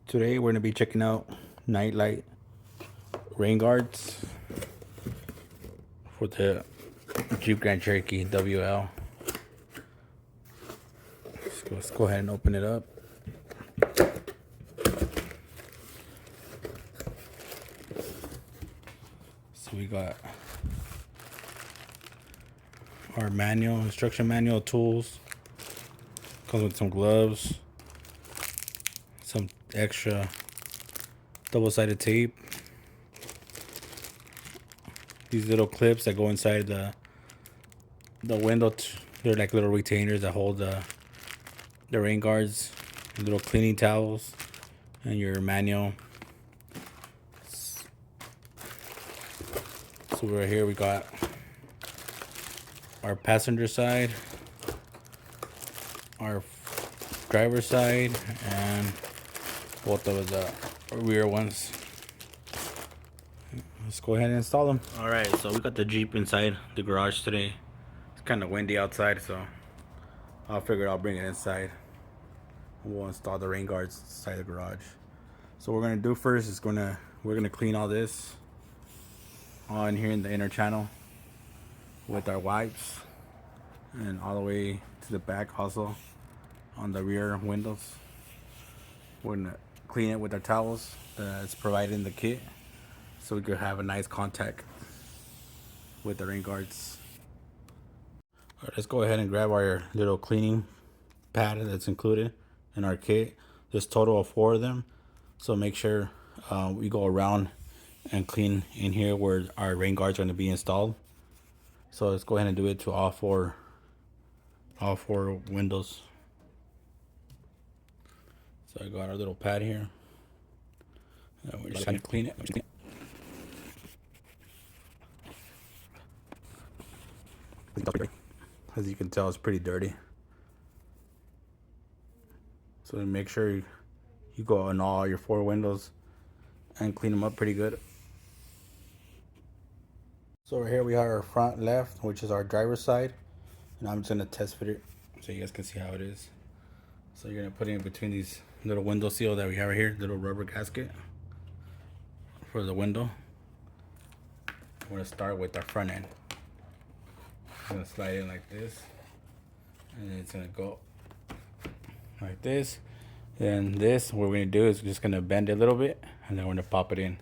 Today we're going to be checking out nightlight rain guards for the Jeep Grand Cherokee WL. Let's go ahead and open it up. So we got our manual, instruction manual, tools. Comes with some gloves, some extra double-sided tape. These little clips that go inside the window, they're like little retainers that hold the rain guards, little cleaning towels, and your manual. So right here we got our passenger side, our driver side, and both of the rear ones. Let's go ahead and install them. All right, so we got the Jeep inside the garage today. It's kind of windy outside, so I figured I'll bring it inside. We'll install the rain guards inside the garage. So what we're gonna do first is we're gonna clean all this on here in the inner channel with our wipes, and all the way to the back also on the rear windows. We're gonna clean it with our towels that's provided in the kit, so we could have a nice contact with the rain guards. All right, let's go ahead and grab our little cleaning pad that's included in our kit. There's a total of 4 of them, so make sure we go around and clean in here where our rain guards are going to be installed. So let's go ahead and do it to all four windows. So I got our little pad here, and we're just going to clean it. As you can tell, it's pretty dirty. So make sure you go on all your 4 windows and clean them up pretty good. So right here we have our front left, which is our driver's side, and I'm just gonna test fit it so you guys can see how it is. So you're gonna put it in between these little window seal that we have right here, little rubber gasket for the window. We're gonna start with our front end. I'm gonna slide in like this, and then it's gonna go like this. And this, what we're gonna do is just gonna bend it a little bit, and then we're gonna pop it in.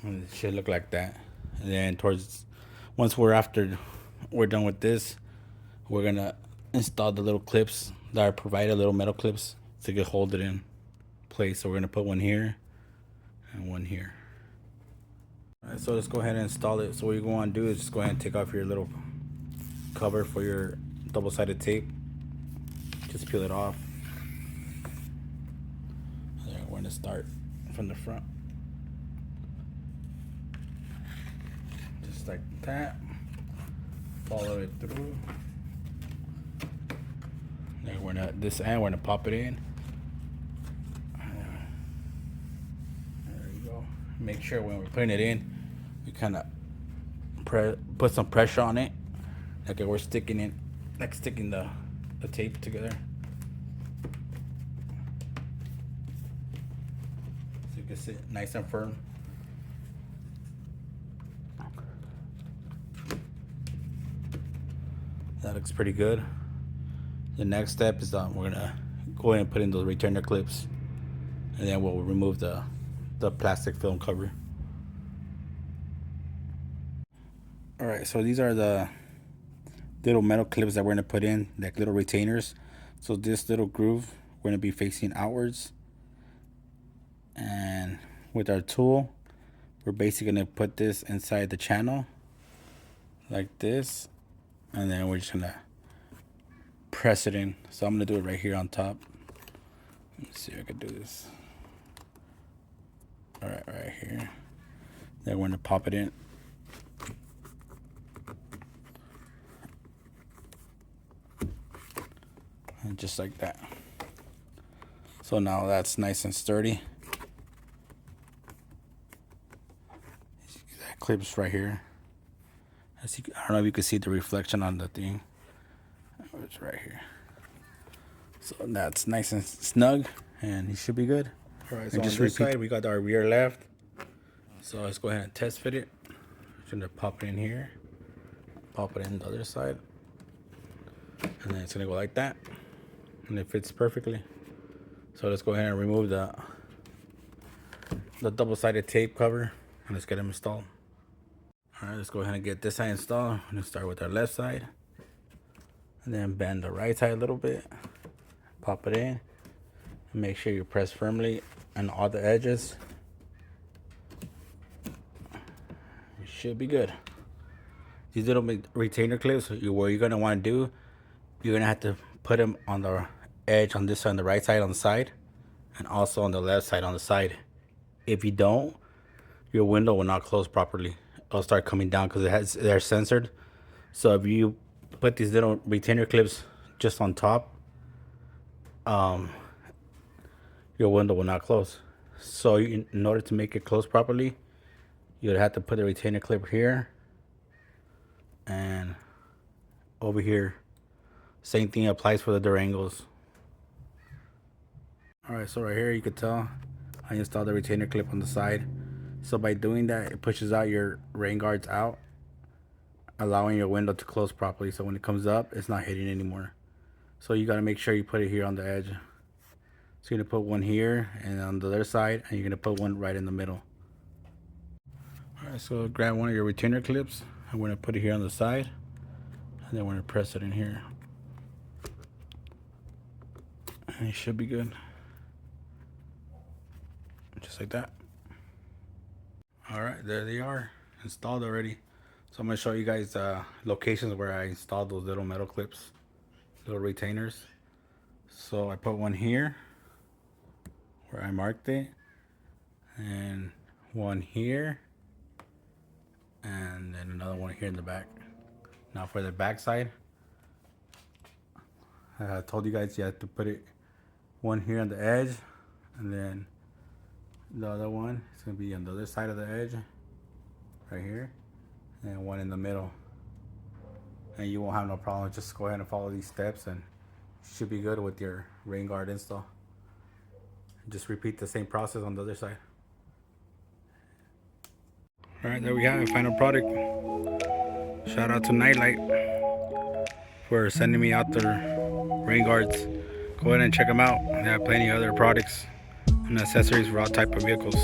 And it should look like that. And then once we're done with this, we're gonna install the little clips that are provided, little metal clips, so you can hold it in place. So we're gonna put one here and one here. All right, so let's go ahead and install it. So what you want to do is just go ahead and take off your little cover for your double-sided tape. Just peel it off. And then we're gonna start from the front. Just like that. Follow it through. Then we're gonna pop it in. There you go. Make sure when we're putting it in, we kind of put some pressure on it, like we're sticking the tape together. So you can sit nice and firm. That looks pretty good. The next step is we're gonna go ahead and put in those retainer clips, and then we'll remove the plastic film cover. All right, so these are the little metal clips that we're gonna put in, like little retainers. So this little groove, we're gonna be facing outwards, and with our tool, we're basically gonna put this inside the channel like this, and then we're just gonna press it in. So I'm gonna do it right here on top. Let's see if I can do this. All right, right here. Then we're gonna pop it in. And just like that. So now that's nice and sturdy. That clips right here. I don't know if you can see the reflection on the thing. It's right here. So that's nice and snug, and you should be good. All right, so And on this side we got our rear left. So let's go ahead and test fit it. Just gonna pop it in here, pop it in the other side, and then it's gonna go like that, and it fits perfectly. So let's go ahead and remove the double-sided tape cover, and let's get them installed. All right, let's go ahead and get this side installed. I'm gonna start with our left side, and then bend the right side a little bit, pop it in, and make sure you press firmly on all the edges. You should be good. These little retainer clips, what you're gonna want to do, you're gonna have to put them on the edge on this side, on the right side on the side, and also on the left side on the side. If you don't, your window will not close properly. It'll start coming down because they're censored. So if you put these little retainer clips just on top, your window will not close. So in order to make it close properly, you would have to put a retainer clip here and over here. Same thing applies for the Durangos. All right, so right here you could tell I installed the retainer clip on the side. So by doing that, it pushes out your rain guards out, allowing your window to close properly. So when it comes up, it's not hitting anymore. So you got to make sure you put it here on the edge. So you're gonna put one here and on the other side, and you're gonna put one right in the middle. All right, so grab one of your retainer clips. I'm gonna put it here on the side, and then we're gonna press it in here. And it should be good. Just like that. All right, there they are, installed already. So I'm gonna show you guys locations where I installed those little metal clips, little retainers. So I put one here where I marked it, and one here, and then another one here in the back. Now for the back side, I told you guys you have to put it one here on the edge, and then the other one is gonna be on the other side of the edge, right here, and one in the middle. And you won't have no problem. Just go ahead and follow these steps, and you should be good with your rain guard install. Just repeat the same process on the other side. All right, there we have it, final product. Shout out to Nightlight for sending me out their rain guards. Go ahead and check them out. They have plenty of other products and accessories for all type of vehicles.